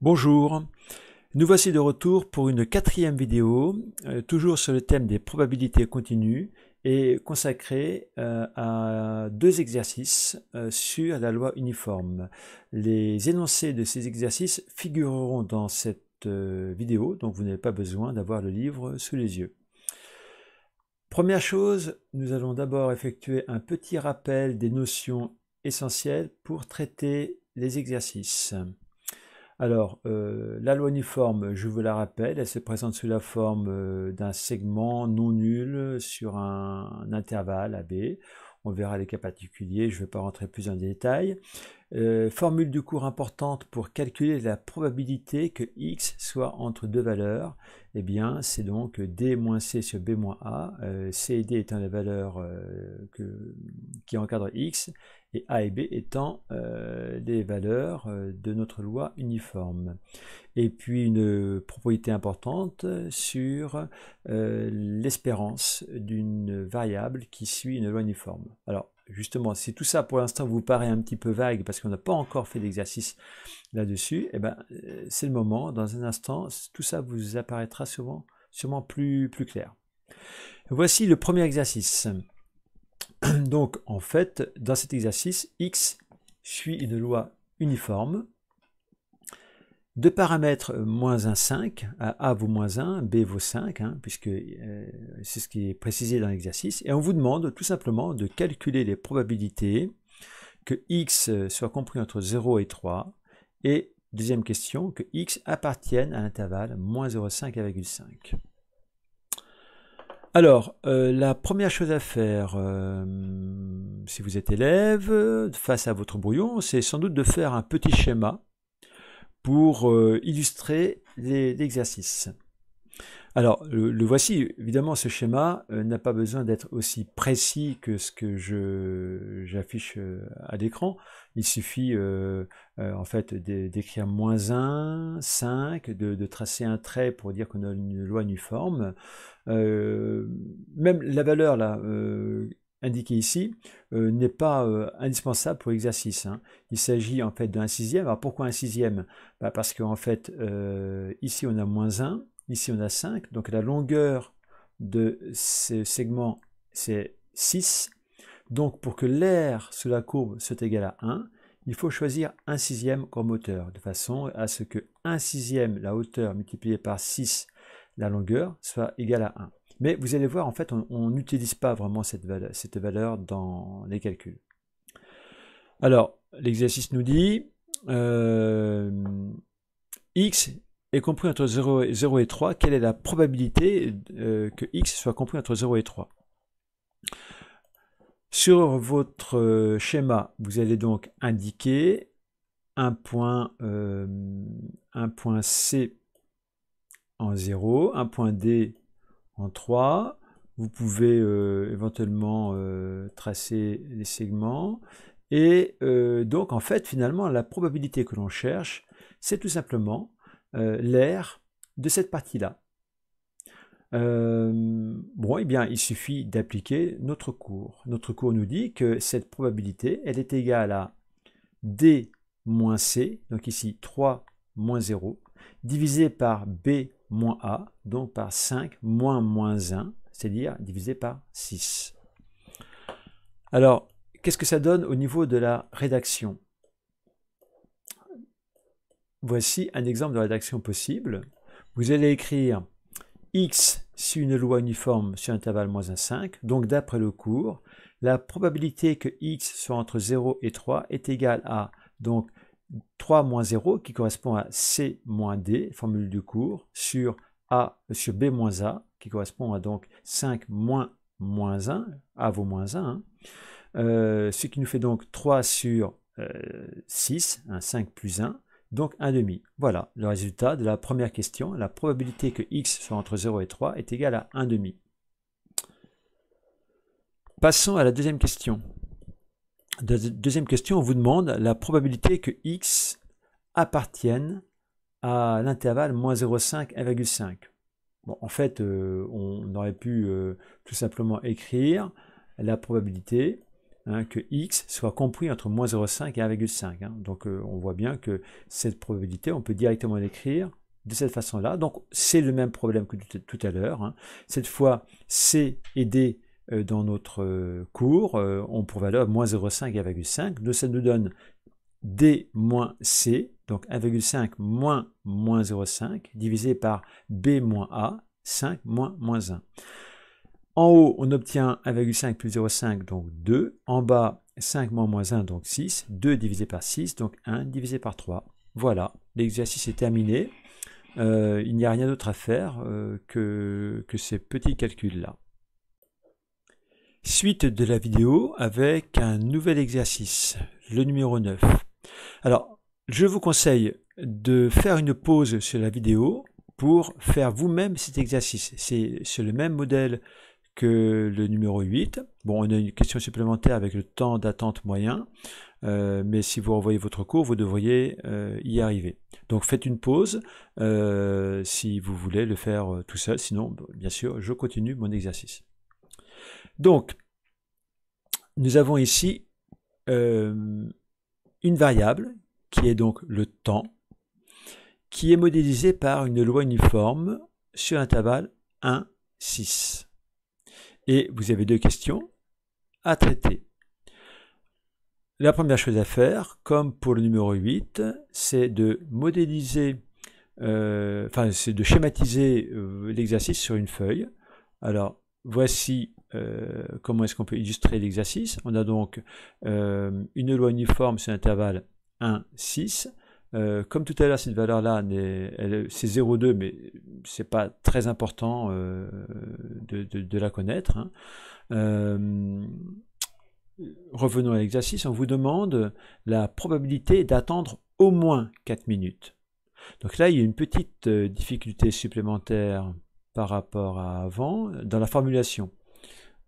Bonjour, nous voici de retour pour une quatrième vidéo, toujours sur le thème des probabilités continues et consacrée à deux exercices sur la loi uniforme. Les énoncés de ces exercices figureront dans cette vidéo, donc vous n'avez pas besoin d'avoir le livre sous les yeux. Première chose, nous allons d'abord effectuer un petit rappel des notions essentielles pour traiter les exercices. Alors, la loi uniforme, je vous la rappelle, elle se présente sous la forme d'un segment non nul sur un intervalle AB. On verra les cas particuliers, je ne vais pas rentrer plus en détail. Formule du cours importante pour calculer la probabilité que x soit entre deux valeurs. Eh bien, c'est donc d moins c sur b moins a, c et d étant les valeurs qui encadrent x, et a et b étant les valeurs de notre loi uniforme. Et puis une propriété importante sur l'espérance d'une variable qui suit une loi uniforme. Alors, justement, si tout ça pour l'instant vous paraît un petit peu vague parce qu'on n'a pas encore fait d'exercice là-dessus, eh ben, c'est le moment, dans un instant, tout ça vous apparaîtra sûrement plus clair. Voici le premier exercice. Donc, en fait, dans cet exercice, x suit une loi uniforme. Deux paramètres moins 1, 5, A vaut moins 1, B vaut 5, puisque c'est ce qui est précisé dans l'exercice. Et on vous demande tout simplement de calculer les probabilités que x soit compris entre 0 et 3. Et deuxième question, que x appartienne à l'intervalle moins 0,5 à 1,5. Alors, la première chose à faire, si vous êtes élève, face à votre brouillon, c'est sans doute de faire un petit schéma pour illustrer l'exercice. Alors, le voici, évidemment, ce schéma n'a pas besoin d'être aussi précis que ce que j'affiche à l'écran. Il suffit en fait d'écrire moins 1, 5, de tracer un trait pour dire qu'on a une loi uniforme. Même la valeur là, indiquée ici n'est pas indispensable pour l'exercice. Il s'agit en fait d'un sixième. Alors pourquoi un sixième? Parce qu'en fait, ici on a moins 1. Ici, on a 5, donc la longueur de ce segment, c'est 6. Donc, pour que l'aire sous la courbe soit égal à 1, il faut choisir un sixième comme hauteur, de façon à ce que 1 sixième, la hauteur multipliée par 6, la longueur, soit égale à 1. Mais vous allez voir, en fait, on n'utilise pas vraiment cette valeur dans les calculs. Alors, l'exercice nous dit x est compris entre 0 et 3, quelle est la probabilité que x soit compris entre 0 et 3? Sur votre schéma, vous allez donc indiquer un point C en 0, un point D en 3. Vous pouvez éventuellement tracer les segments. Et donc, en fait, finalement, la probabilité que l'on cherche, c'est tout simplement l'aire de cette partie-là. Bon, eh bien, il suffit d'appliquer notre cours. Notre cours nous dit que cette probabilité, elle est égale à D moins C, donc ici 3 moins 0, divisé par B moins A, donc par 5 moins 1, c'est-à-dire divisé par 6. Alors, qu'est-ce que ça donne au niveau de la rédaction? Voici un exemple de rédaction possible. Vous allez écrire x suit une loi uniforme sur intervalle moins 1, 5. Donc d'après le cours, la probabilité que x soit entre 0 et 3 est égale à donc 3 moins 0 qui correspond à c moins d, formule du cours, sur b moins a qui correspond à donc 5 moins 1, a vaut moins 1, ce qui nous fait donc 3 sur 6, 5 plus 1, donc 1 demi. Voilà le résultat de la première question. La probabilité que x soit entre 0 et 3 est égale à 1 demi. Passons à la deuxième question. Deuxième question, on vous demande la probabilité que x appartienne à l'intervalle moins 0,5, 1,5. Bon, en fait, on aurait pu tout simplement écrire la probabilité hein, que x soit compris entre moins 0,5 et 1,5. Hein. Donc on voit bien que cette probabilité, on peut directement l'écrire de cette façon-là. Donc c'est le même problème que tout à l'heure. Hein. Cette fois, C et D dans notre cours ont pour valeur moins 0,5 et 1,5. Donc ça nous donne D moins C, donc 1,5 moins 0,5, divisé par B moins A, 5 moins 1. En haut, on obtient 1,5 plus 0,5, donc 2. En bas, 5 moins 1, donc 6. 2 divisé par 6, donc 1 divisé par 3. Voilà, l'exercice est terminé. Il n'y a rien d'autre à faire que ces petits calculs-là. Suite de la vidéo avec un nouvel exercice, le numéro 9. Alors, je vous conseille de faire une pause sur la vidéo pour faire vous-même cet exercice. C'est sur le même modèle que le numéro 8. Bon, on a une question supplémentaire avec le temps d'attente moyen, mais si vous revoyez votre cours, vous devriez y arriver. Donc faites une pause si vous voulez le faire tout seul, sinon, bien sûr, je continue mon exercice. Donc, nous avons ici une variable qui est donc le temps, qui est modélisée par une loi uniforme sur l'intervalle 1, 6. Et vous avez deux questions à traiter. La première chose à faire, comme pour le numéro 8, c'est de modéliser, c'est de schématiser l'exercice sur une feuille. Alors, voici comment est-ce qu'on peut illustrer l'exercice. On a donc une loi uniforme sur l'intervalle 1, 6. Comme tout à l'heure, cette valeur-là, c'est 0,2, mais c'est pas très important de la connaître. Hein. Revenons à l'exercice. On vous demande la probabilité d'attendre au moins 4 minutes. Donc là, il y a une petite difficulté supplémentaire par rapport à avant dans la formulation.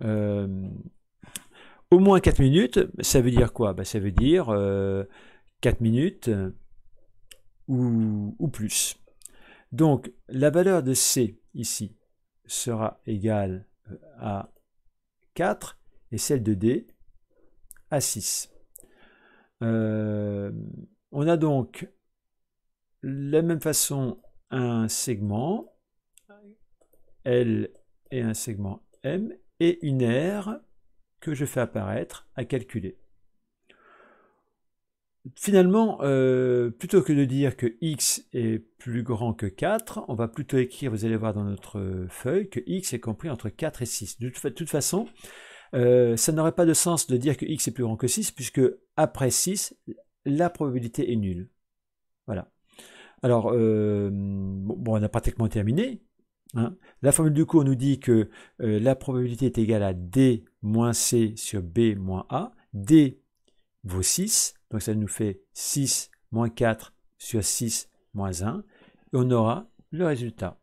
Au moins 4 minutes, ça veut dire quoi? Ça veut dire 4 minutes ou plus. Donc, la valeur de C ici sera égale à 4 et celle de D à 6. On a donc de la même façon un segment L et un segment M et une aire que je fais apparaître à calculer. Finalement, plutôt que de dire que x est plus grand que 4, on va plutôt écrire, vous allez voir dans notre feuille, que x est compris entre 4 et 6. De toute façon, ça n'aurait pas de sens de dire que x est plus grand que 6, puisque après 6, la probabilité est nulle. Voilà. Alors, on a pratiquement terminé. Hein. La formule du cours nous dit que la probabilité est égale à D moins C sur B moins A. D vaut 6, donc ça nous fait 6 moins 4 sur 6 moins 1, et on aura le résultat.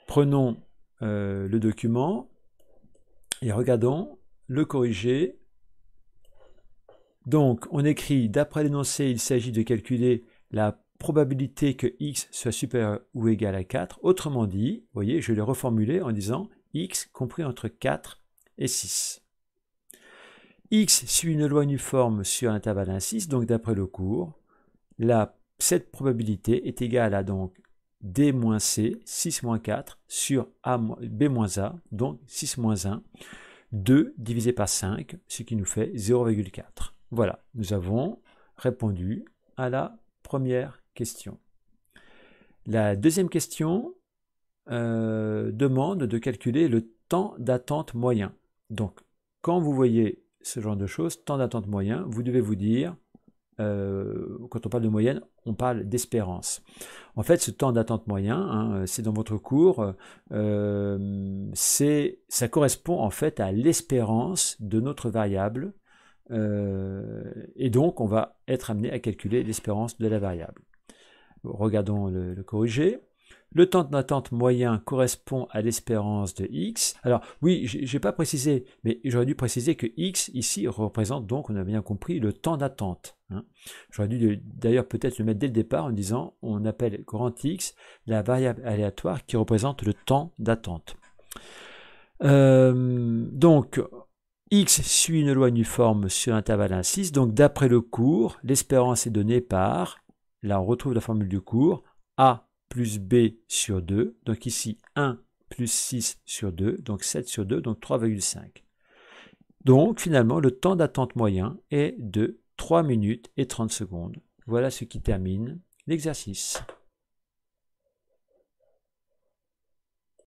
Prenons le document et regardons le corriger. Donc on écrit, d'après l'énoncé, il s'agit de calculer la probabilité que x soit supérieur ou égal à 4. Autrement dit, vous voyez, je l'ai reformulé en disant x compris entre 4 et 6. X suit une loi uniforme sur l'intervalle 1, 6, donc d'après le cours, cette probabilité est égale à donc D moins C, 6 moins 4, sur B moins A, donc 6 moins 1, 2 divisé par 5, ce qui nous fait 0,4. Voilà, nous avons répondu à la première question. La deuxième question demande de calculer le temps d'attente moyen. Donc, quand vous voyez ce genre de choses, temps d'attente moyen, vous devez vous dire, quand on parle de moyenne, on parle d'espérance. En fait, ce temps d'attente moyen, hein, c'est dans votre cours, ça correspond en fait à l'espérance de notre variable, et donc on va être amené à calculer l'espérance de la variable. Regardons le corrigé. Le temps d'attente moyen correspond à l'espérance de x. Alors oui, j'ai pas précisé, mais j'aurais dû préciser que x ici représente donc, on a bien compris, le temps d'attente. Hein. J'aurais dû d'ailleurs peut-être le mettre dès le départ en disant on appelle grand X la variable aléatoire qui représente le temps d'attente. Donc X suit une loi uniforme sur l'intervalle 1,6. Donc d'après le cours, l'espérance est donnée par, là on retrouve la formule du cours, A plus B sur 2. Donc ici 1 plus 6 sur 2, donc 7 sur 2, donc 3,5. Donc finalement le temps d'attente moyen est de 3 minutes et 30 secondes. Voilà ce qui termine l'exercice.